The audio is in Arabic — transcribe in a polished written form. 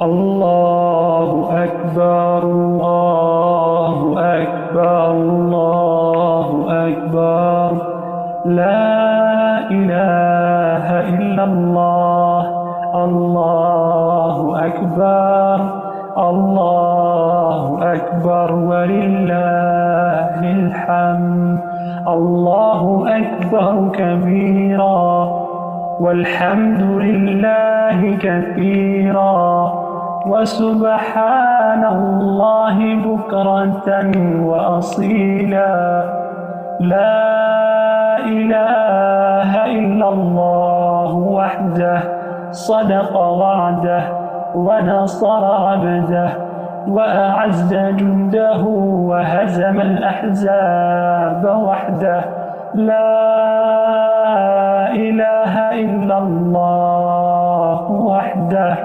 الله أكبر الله أكبر الله أكبر. لا إله إلا الله. الله أكبر الله أكبر ولله الحمد. الله أكبر كبيرا والحمد لله كثيرا وسبحان الله بكرة وأصيلا. لا إله إلا الله وحده صدق وعده ونصر عبده وأعز جنده وهزم الأحزاب وحده. لا إله إلا الله وحده